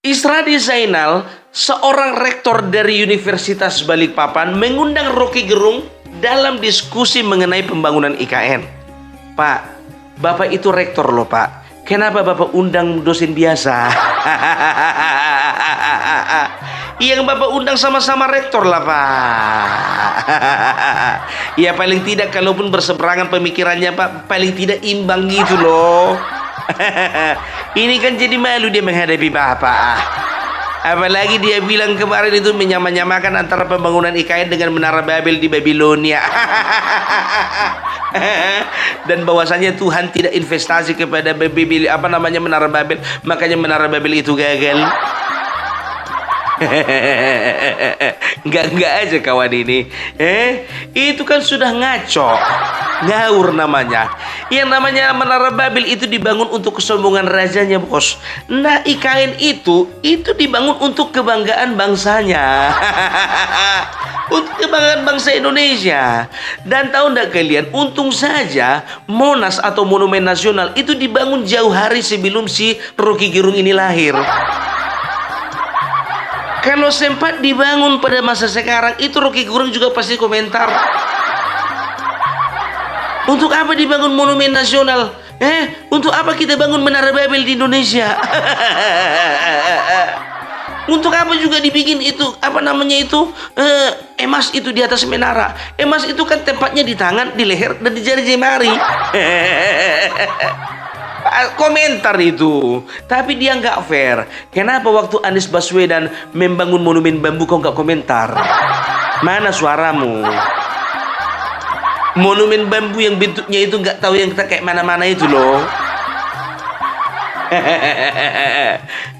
Isradi Zainal, seorang rektor dari Universitas Balikpapan, mengundang Rocky Gerung dalam diskusi mengenai pembangunan IKN. Pak, Bapak itu rektor loh Pak. Kenapa Bapak undang dosen biasa? Yang Bapak undang sama-sama rektor lah Pak. Ya paling tidak kalaupun berseberangan pemikirannya Pak, paling tidak imbang gitu loh. Ini kan jadi malu dia menghadapi Bapak. Apalagi dia bilang kemarin itu menyamakan antara pembangunan IKN dengan Menara Babel di Babilonia. Dan bahwasanya Tuhan tidak investasi kepada Menara Babel, makanya Menara Babel itu gagal. Enggak aja kawan ini. Itu kan sudah ngaco, ngawur namanya. Yang namanya Menara Babel itu dibangun untuk kesombongan rajanya bos. Nah IKN itu dibangun untuk kebanggaan bangsanya. Untuk kebanggaan bangsa Indonesia. Dan tahu enggak kalian, untung saja Monas atau Monumen Nasional itu dibangun jauh hari sebelum si Rocky Gerung ini lahir. Kalau sempat dibangun pada masa sekarang, itu Rocky Gerung juga pasti komentar. Untuk apa dibangun Monumen Nasional? Untuk apa kita bangun Menara Babel di Indonesia? Untuk apa juga dibikin itu, emas itu di atas menara. Emas itu kan tempatnya di tangan, di leher, dan di jari jemari. Komentar itu, tapi dia nggak fair. Kenapa waktu Anies Baswedan membangun monumen bambu kau nggak komentar? Mana suaramu? Monumen bambu yang bentuknya itu nggak tahu yang kita kayak mana-mana itu loh.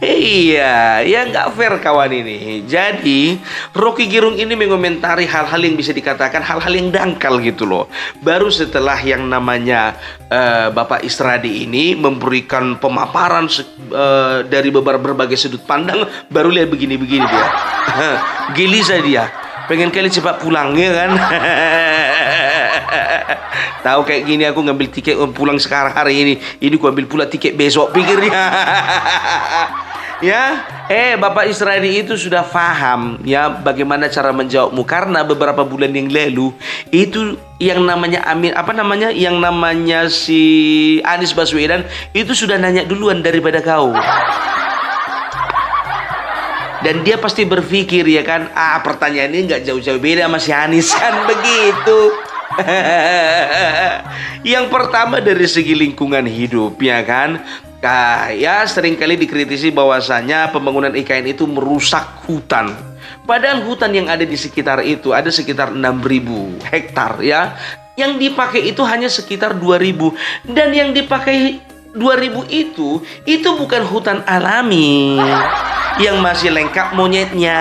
Iya, ya nggak fair kawan ini. Jadi Rocky Gerung ini mengomentari hal-hal yang bisa dikatakan hal-hal yang dangkal gitu loh. Baru setelah yang namanya Bapak Isradi ini memberikan pemaparan dari berbagai sudut pandang, baru lihat begini-begini dia. Gelisah dia, pengen kali cepat pulang ya kan. Tahu kayak gini aku ngambil tiket pulang sekarang hari ini ku ambil pula tiket besok pikirnya. Ya, Bapak Isradi itu sudah paham ya bagaimana cara menjawabmu, karena beberapa bulan yang lalu itu yang namanya yang namanya si Anies Baswedan itu sudah nanya duluan daripada kau. Dan dia pasti berpikir ya kan, pertanyaan ini nggak jauh-jauh beda sama si Anies kan begitu. Yang pertama dari segi lingkungan hidup ya kan. Ya seringkali dikritisi bahwasanya pembangunan IKN itu merusak hutan. Padahal hutan yang ada di sekitar itu ada sekitar 6.000 hektar ya. Yang dipakai itu hanya sekitar 2.000. Dan yang dipakai 2.000 itu bukan hutan alami. Yang masih lengkap monyetnya,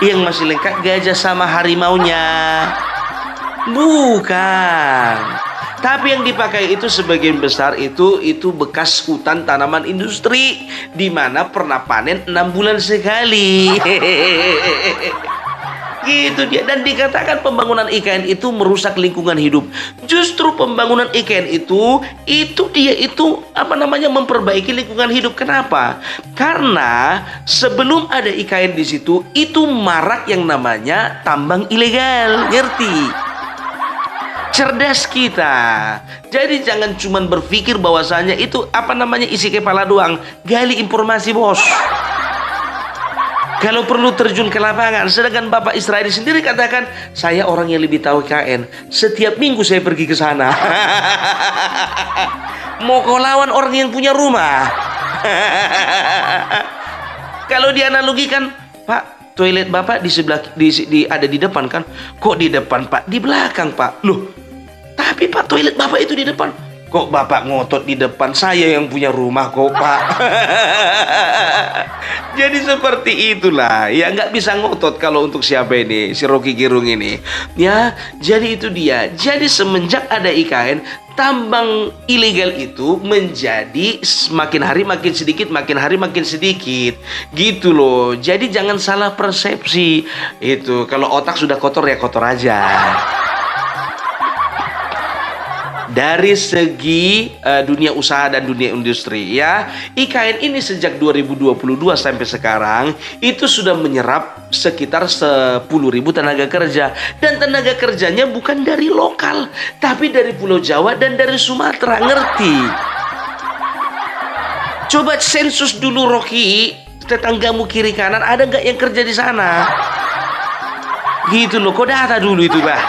yang masih lengkap gajah sama harimaunya. Bukan. Tapi yang dipakai itu sebagian besar itu bekas hutan tanaman industri, di mana pernah panen 6 bulan sekali. Gitu dia. Dan dikatakan pembangunan IKN itu merusak lingkungan hidup. Justru pembangunan IKN itu memperbaiki lingkungan hidup. Kenapa? Karena sebelum ada IKN di situ itu marak yang namanya tambang ilegal. Ngerti? Cerdas kita. Jadi jangan cuma berpikir bahwasanya itu isi kepala doang. Gali informasi bos. Kalau perlu terjun ke lapangan. Sedangkan Bapak Isradi sendiri katakan, saya orang yang lebih tahu IKN. Setiap minggu saya pergi ke sana. Mau kau lawan orang yang punya rumah? Kalau dianalogikan, Pak, toilet Bapak di sebelah ada di depan kan? Kok di depan Pak? Di belakang Pak. Loh, tapi Pak toilet Bapak itu di depan. Kok Bapak ngotot di depan? Saya yang punya rumah kok Pak. Jadi seperti itulah. Ya nggak bisa ngotot kalau untuk siapa ini, si Rocky Gerung ini. Ya, jadi itu dia. Jadi semenjak ada IKN, tambang ilegal itu menjadi makin hari makin sedikit, makin hari makin sedikit. Gitu loh. Jadi jangan salah persepsi. Itu kalau otak sudah kotor ya kotor aja. dari segi dunia usaha dan dunia industri ya. IKN ini sejak 2022 sampai sekarang itu sudah menyerap sekitar 10.000 tenaga kerja, dan tenaga kerjanya bukan dari lokal tapi dari Pulau Jawa dan dari Sumatera. Ngerti? Coba sensus dulu, Rocky, tetanggamu kiri kanan ada nggak yang kerja di sana? Gitu loh, kok data dulu itu, bah.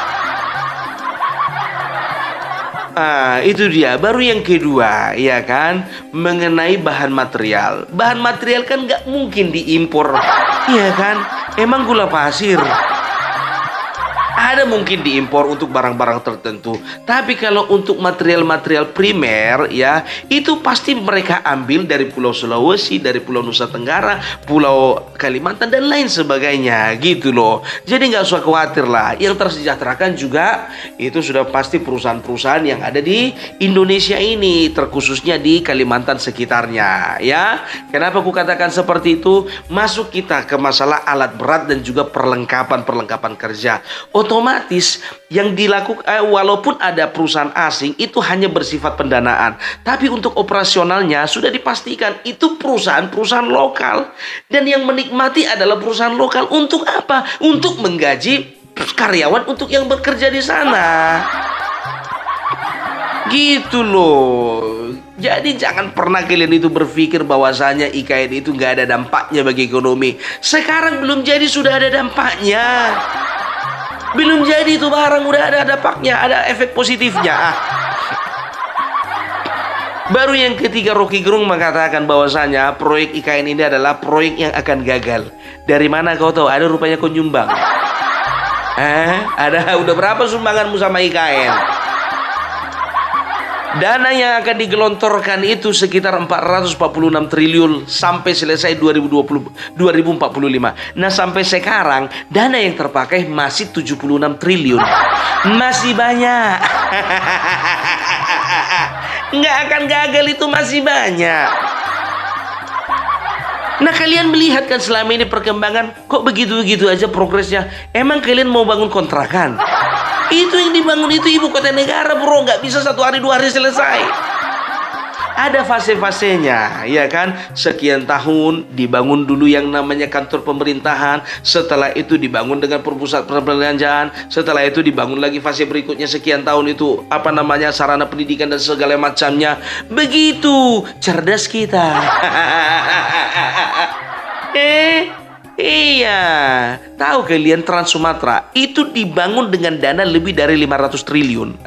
Itu dia. Baru yang kedua, ya kan, mengenai bahan material. Bahan material kan nggak mungkin diimpor, ya kan? Emang gula pasir ada mungkin diimpor untuk barang-barang tertentu, tapi kalau untuk material-material primer ya, itu pasti mereka ambil dari Pulau Sulawesi, dari Pulau Nusa Tenggara, Pulau Kalimantan dan lain sebagainya, gitu loh. Jadi nggak usah khawatir lah. Yang tersejahterakan juga itu sudah pasti perusahaan-perusahaan yang ada di Indonesia ini, terkhususnya di Kalimantan sekitarnya ya. Kenapa aku katakan seperti itu? Masuk kita ke masalah alat berat dan juga perlengkapan kerja. Otomatis yang dilakukan walaupun ada perusahaan asing itu hanya bersifat pendanaan, tapi untuk operasionalnya sudah dipastikan itu perusahaan-perusahaan lokal, dan yang menikmati adalah perusahaan lokal. Untuk apa? Untuk menggaji karyawan untuk yang bekerja di sana. Gitu loh. Jadi jangan pernah kalian itu berpikir bahwasanya IKN itu nggak ada dampaknya bagi ekonomi. Sekarang belum jadi sudah ada dampaknya. Belum jadi itu barang udah ada dampaknya, ada efek positifnya. Baru yang ketiga, Rocky Gerung mengatakan bahwasanya proyek IKN ini adalah proyek yang akan gagal. Dari mana kau tahu? Ada rupanya kau nyumbang. Ada udah berapa sumbanganmu sama IKN? Dana yang akan digelontorkan itu sekitar 446 triliun sampai selesai 2045. Nah, sampai sekarang dana yang terpakai masih 76 triliun. Masih banyak. Nggak akan gagal, itu masih banyak. Nah, kalian melihat kan selama ini perkembangan kok begitu-begitu aja progresnya. Emang kalian mau bangun kontrakan? Itu yang dibangun itu ibu kota negara, bro. Nggak bisa 1 hari 2 hari selesai. Ada fase-fasenya, ya kan? Sekian tahun dibangun dulu yang namanya kantor pemerintahan, setelah itu dibangun dengan pusat perbelanjaan, setelah itu dibangun lagi fase berikutnya sekian tahun itu apa namanya sarana pendidikan dan segala macamnya. Begitu cerdas kita. Iya, tahu kalian Trans Sumatera itu dibangun dengan dana lebih dari 500 triliun.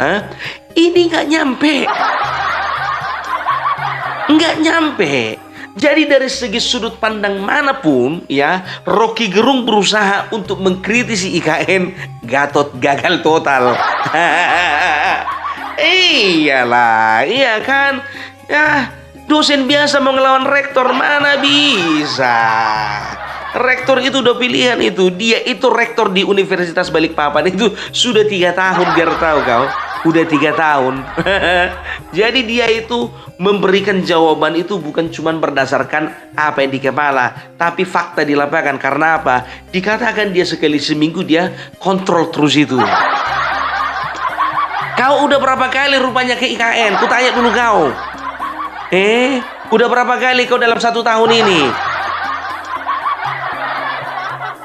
Ini nggak nyampe. Jadi dari segi sudut pandang manapun ya, Rocky Gerung berusaha untuk mengkritisi IKN, Gatot gagal total. Iyalah, iya kan? Ya, dosen biasa mau ngelawan rektor mana bisa. Rektor itu udah pilihan itu. Dia itu rektor di Universitas Balikpapan itu sudah 3 tahun, biar tahu kau. Udah 3 tahun. Jadi dia itu memberikan jawaban itu bukan cuma berdasarkan apa yang di kepala, tapi fakta di lapangan. Karena apa? Dikatakan dia sekali seminggu dia kontrol terus itu. Kau udah berapa kali rupanya ke IKN? Ku tanya dulu kau. Udah berapa kali kau dalam 1 tahun ini?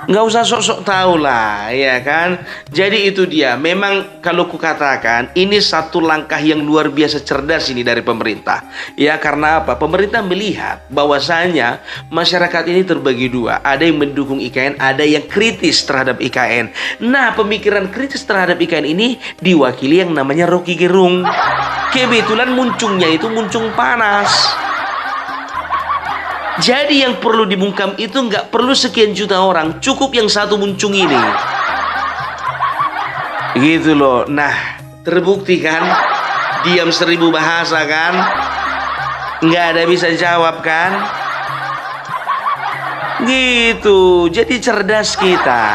Nggak usah sok-sok tahu lah, ya kan? Jadi itu dia. Memang kalau kukatakan ini satu langkah yang luar biasa cerdas ini dari pemerintah. Ya, karena apa? Pemerintah melihat bahwasanya masyarakat ini terbagi 2. Ada yang mendukung IKN, ada yang kritis terhadap IKN. Nah, pemikiran kritis terhadap IKN ini diwakili yang namanya Rocky Gerung. Kebetulan muncungnya itu muncung panas. Jadi yang perlu dibungkam itu nggak perlu sekian juta orang, cukup yang satu muncung ini. Gitu loh. Nah, terbukti kan? Diam 1000 bahasa kan? Nggak ada bisa jawab kan? Gitu. Jadi cerdas kita.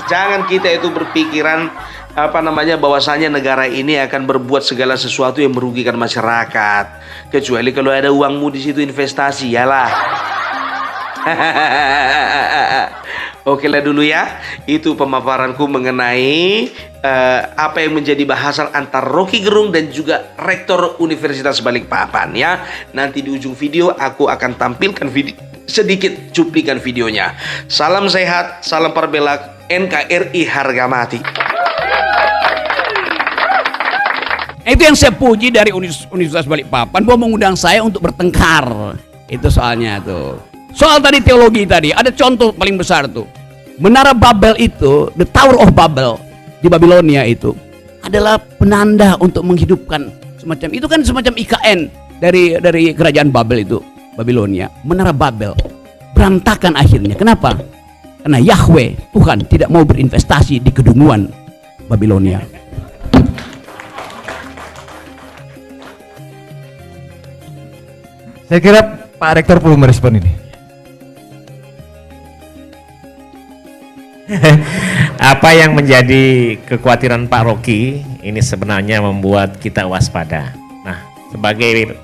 Jangan kita itu berpikiran bahwasanya negara ini akan berbuat segala sesuatu yang merugikan masyarakat, kecuali kalau ada uangmu di situ investasi, yalah. Oke lah dulu ya, itu pemaparanku mengenai apa yang menjadi bahasan antar Rocky Gerung dan juga Rektor Universitas Balikpapan ya. Nanti di ujung video aku akan tampilkan sedikit cuplikan videonya. Salam sehat, salam perbelak, NKRI harga mati. Itu yang saya puji dari Universitas Balikpapan, bahwa mengundang saya untuk bertengkar. Itu soalnya tuh. Soal tadi teologi tadi, ada contoh paling besar tuh. Menara Babel itu, the Tower of Babel di Babilonia itu adalah penanda untuk menghidupkan semacam itu, kan semacam IKN dari kerajaan Babel itu, Babilonia. Menara Babel berantakan akhirnya. Kenapa? Karena Yahweh, Tuhan, tidak mau berinvestasi di kedunguan Babilonia. Saya kira Pak Rektor perlu merespon ini. Apa yang menjadi kekhawatiran Pak Rocky ini sebenarnya membuat kita waspada. Nah, sebagai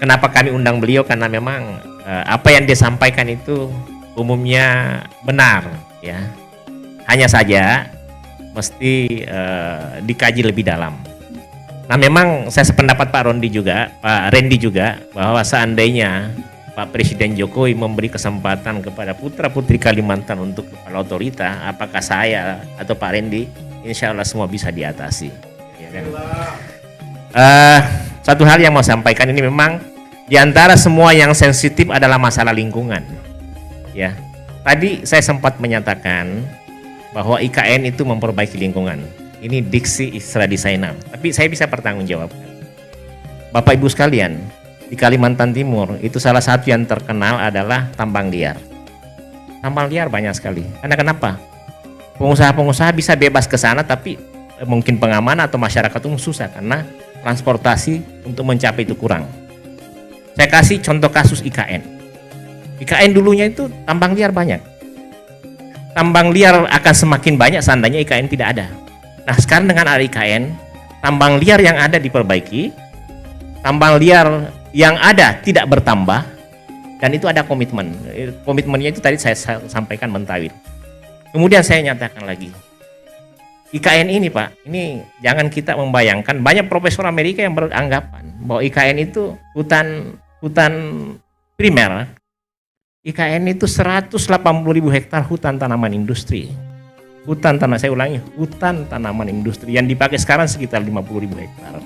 kenapa kami undang beliau, karena memang apa yang dia sampaikan itu umumnya benar ya. Hanya saja mesti dikaji lebih dalam. Nah, memang saya sependapat Pak Randy juga bahwa seandainya Pak Presiden Jokowi memberi kesempatan kepada putra-putri Kalimantan untuk kepala otorita, apakah saya atau Pak Randy, insya Allah semua bisa diatasi. Ya kan? Satu hal yang mau sampaikan, ini memang diantara semua yang sensitif adalah masalah lingkungan. Ya, tadi saya sempat menyatakan bahwa IKN itu memperbaiki lingkungan. Ini diksi istilah desainer, tapi saya bisa pertanggungjawabkan. Bapak Ibu sekalian, di Kalimantan Timur itu salah satu yang terkenal adalah tambang liar. Tambang liar banyak sekali. Karena kenapa? Pengusaha-pengusaha bisa bebas ke sana, tapi mungkin pengamanan atau masyarakat umum susah karena transportasi untuk mencapai itu kurang. Saya kasih contoh kasus IKN. IKN dulunya itu tambang liar banyak. Tambang liar akan semakin banyak seandainya IKN tidak ada. Nah, sekarang dengan ada IKN, tambang liar yang ada diperbaiki, tambang liar yang ada tidak bertambah, dan itu ada komitmen. Komitmennya itu tadi saya sampaikan mentawil. Kemudian saya nyatakan lagi, IKN ini Pak, ini jangan kita membayangkan, banyak profesor Amerika yang beranggapan bahwa IKN itu hutan primer. IKN itu 180.000 hektar hutan tanaman industri. Hutan tanaman industri yang dipakai sekarang sekitar 50.000 hektar.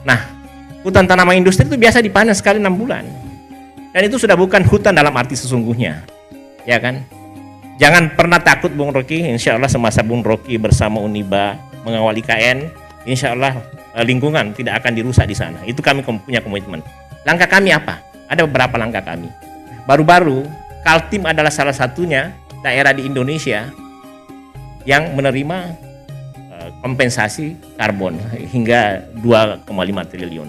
Nah, hutan tanaman industri itu biasa dipanen sekali 6 bulan. Dan itu sudah bukan hutan dalam arti sesungguhnya. Ya kan? Jangan pernah takut Bung Rocky, insya Allah semasa Bung Rocky bersama Uniba mengawal IKN, insya Allah lingkungan tidak akan dirusak di sana. Itu kami punya komitmen. Langkah kami apa? Ada beberapa langkah kami. Baru-baru, Kaltim adalah salah satunya daerah di Indonesia yang menerima kompensasi karbon hingga 2,5 triliun.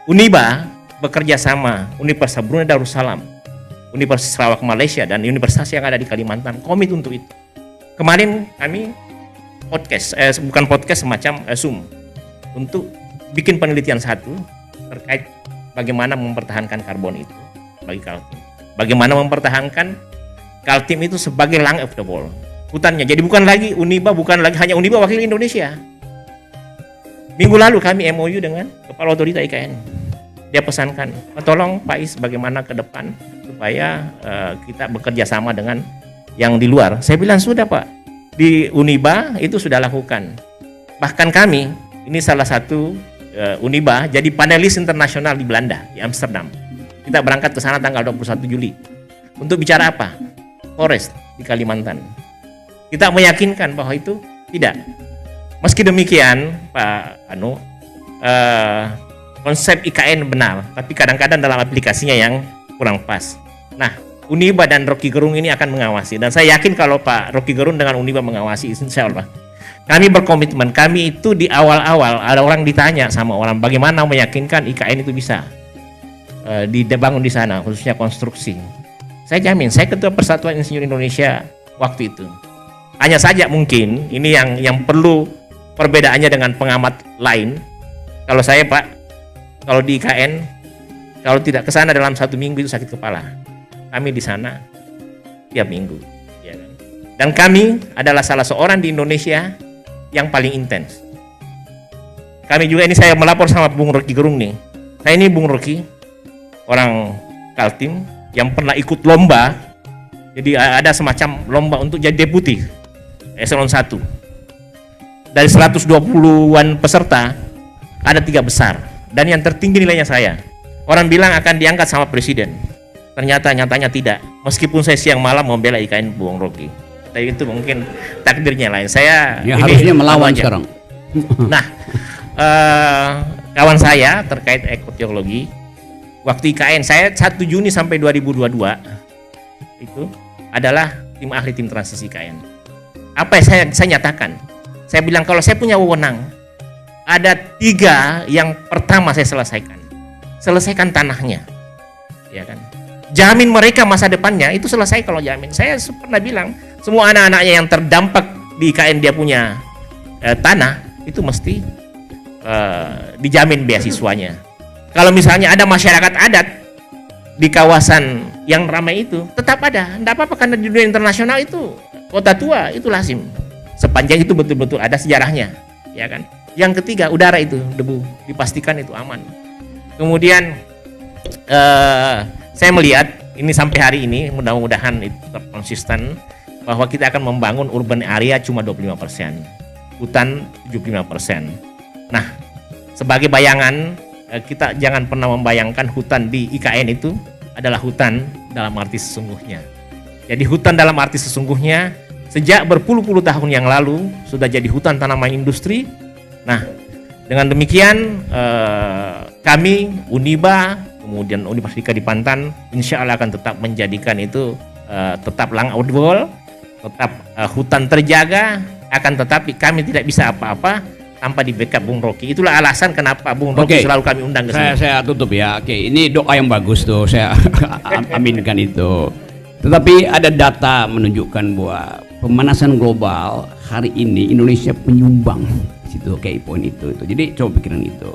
Uniba bekerja sama Universitas Brunei Darussalam, Universitas Sarawak Malaysia, dan universitas yang ada di Kalimantan komit untuk itu. Kemarin kami semacam Zoom untuk bikin penelitian satu terkait bagaimana mempertahankan karbon itu bagi Kaltim. Bagaimana mempertahankan Kaltim itu sebagai lung of the world. Hutannya. Jadi bukan lagi Uniba, bukan lagi hanya Uniba wakil Indonesia. Minggu lalu kami MOU dengan Kepala Otorita IKN. Dia pesankan, tolong Pak Is bagaimana ke depan supaya kita bekerja sama dengan yang di luar. Saya bilang sudah Pak, di Uniba itu sudah lakukan. Bahkan kami, ini salah satu Uniba jadi panelis internasional di Belanda, di Amsterdam. Kita berangkat ke sana tanggal 21 Juli. Untuk bicara apa? Forest di Kalimantan. Kita meyakinkan bahwa itu tidak. Meski demikian, Pak konsep IKN benar, tapi kadang-kadang dalam aplikasinya yang kurang pas. Nah, Uniba dan Rocky Gerung ini akan mengawasi, dan saya yakin kalau Pak Rocky Gerung dengan Uniba mengawasi, insya Allah. Kami berkomitmen, kami itu di awal-awal ada orang ditanya sama orang bagaimana meyakinkan IKN itu bisa dibangun di sana, khususnya konstruksi. Saya jamin, saya Ketua Persatuan Insinyur Indonesia waktu itu. Hanya saja mungkin ini yang perlu perbedaannya dengan pengamat lain. Kalau saya Pak, kalau di IKN, kalau tidak ke sana dalam 1 minggu itu sakit kepala. Kami di sana tiap minggu. Ya kan? Dan kami adalah salah seorang di Indonesia yang paling intens. Kami juga ini saya melapor sama Bung Rocky Gerung nih. Saya ini Bung Rocky, orang Kaltim yang pernah ikut lomba. Jadi ada semacam lomba untuk jadi deputi eselon 1. Dari 120-an peserta ada 3 besar dan yang tertinggi nilainya saya. Orang bilang akan diangkat sama presiden. Ternyata nyatanya tidak. Meskipun saya siang malam membela IKN Bung Rocky. Tapi itu mungkin takdirnya lain. Saya Ya, ini harusnya melawan aja. sekarang. Nah, kawan saya terkait ekoteologi, waktu IKN saya 1 Juni sampai 2022 itu adalah tim ahli tim transisi IKN. Apa yang saya nyatakan? Saya bilang kalau saya punya wewenang, ada 3 yang pertama saya selesaikan tanahnya, ya kan? Jamin mereka masa depannya itu selesai kalau jamin. Saya pernah bilang semua anak-anaknya yang terdampak di IKN dia punya tanah itu mesti dijamin beasiswanya. Kalau misalnya ada masyarakat adat di kawasan yang ramai itu tetap ada, tidak apa-apa karena di dunia internasional itu kota tua itu lazim sepanjang itu betul-betul ada sejarahnya, ya kan. Yang ketiga udara itu debu dipastikan itu aman. Kemudian saya melihat ini sampai hari ini mudah-mudahan itu tetap konsisten bahwa kita akan membangun urban area cuma 25%, hutan 75%. Nah, sebagai bayangan kita jangan pernah membayangkan hutan di IKN itu adalah hutan dalam arti sesungguhnya. Jadi hutan dalam arti sesungguhnya sejak berpuluh-puluh tahun yang lalu sudah jadi hutan tanaman industri. Nah, dengan demikian kami Uniba kemudian Universitas di Pantan insya Allah akan tetap menjadikan itu tetap lang outwall, tetap hutan terjaga, akan tetapi kami tidak bisa apa-apa tanpa di backup Bung Rocky. Itulah alasan kenapa Bung Rocky selalu kami undang ke sini. Saya tutup ya. Oke, ini doa yang bagus tuh. Saya aminkan itu. Tetapi ada data menunjukkan bahwa pemanasan global hari ini Indonesia penyumbang situ kayak poin itu. Jadi coba pikiran itu.